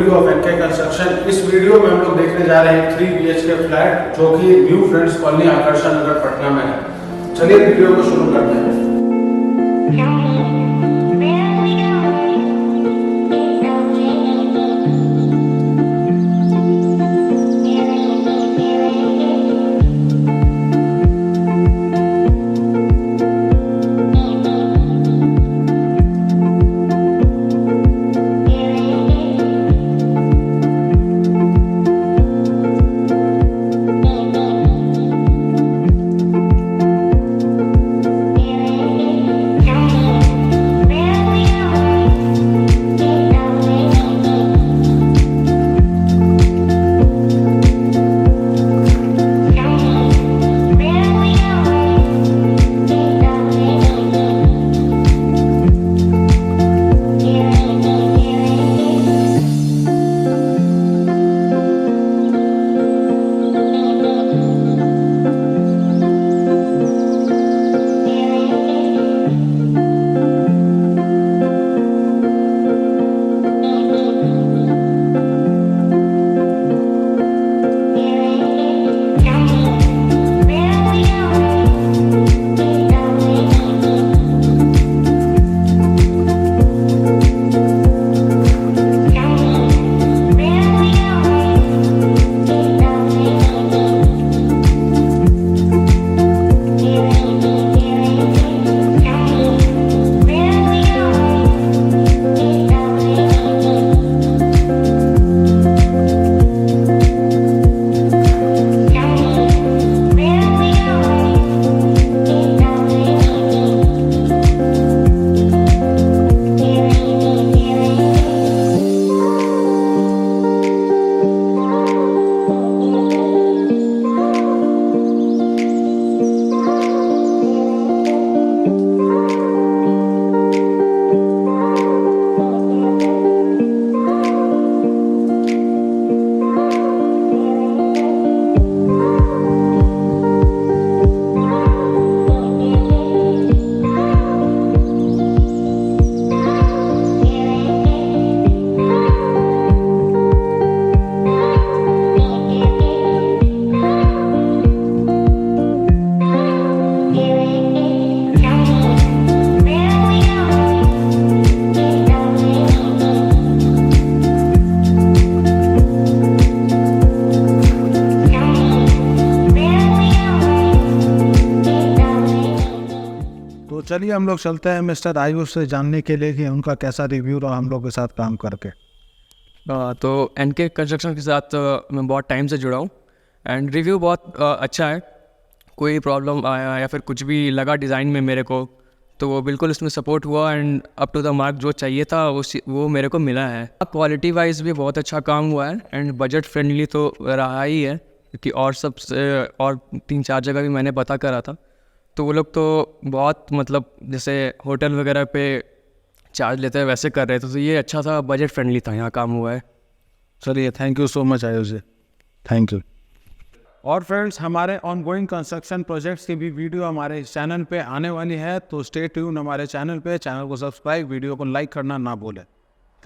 Video of NK construction. इस video में हम लोग देखने जा रहे हैं 3 BHK फ्लैट जो कि न्यू फ्रेंड्स कॉलोनी आकर्षण नगर पटना में है। चलिए वीडियो को शुरू करते हैं। तो चलिए हम लोग चलते हैं मिस्टर आयुष से जानने के लिए कि उनका कैसा रिव्यू रहा हम लोग के साथ काम करके। तो एनके कंस्ट्रक्शन के साथ मैं बहुत टाइम से जुड़ा हूँ एंड रिव्यू बहुत अच्छा है। कोई प्रॉब्लम आया या फिर कुछ भी लगा डिज़ाइन में मेरे को तो वो बिल्कुल उसमें सपोर्ट हुआ end up to the mark जो चाहिए था वो मेरे को मिला है। क्वालिटी वाइज भी बहुत अच्छा काम हुआ है एंड बजट फ्रेंडली तो रहा ही है, क्योंकि और सबसे और 3-4 जगह भी मैंने पता करा था तो वो लोग तो बहुत मतलब जैसे होटल वगैरह पे चार्ज लेते हैं वैसे कर रहे थे, तो ये अच्छा था, बजट फ्रेंडली था, यहाँ काम हुआ है। चलिए thank you so much Ayush ji, thank you. और फ्रेंड्स हमारे ऑनगोइंग कंस्ट्रक्शन प्रोजेक्ट्स की भी वीडियो हमारे चैनल पे आने वाली है, तो स्टे ट्यून हमारे चैनल पे। चैनल को सब्सक्राइब, वीडियो को लाइक करना ना भूलें।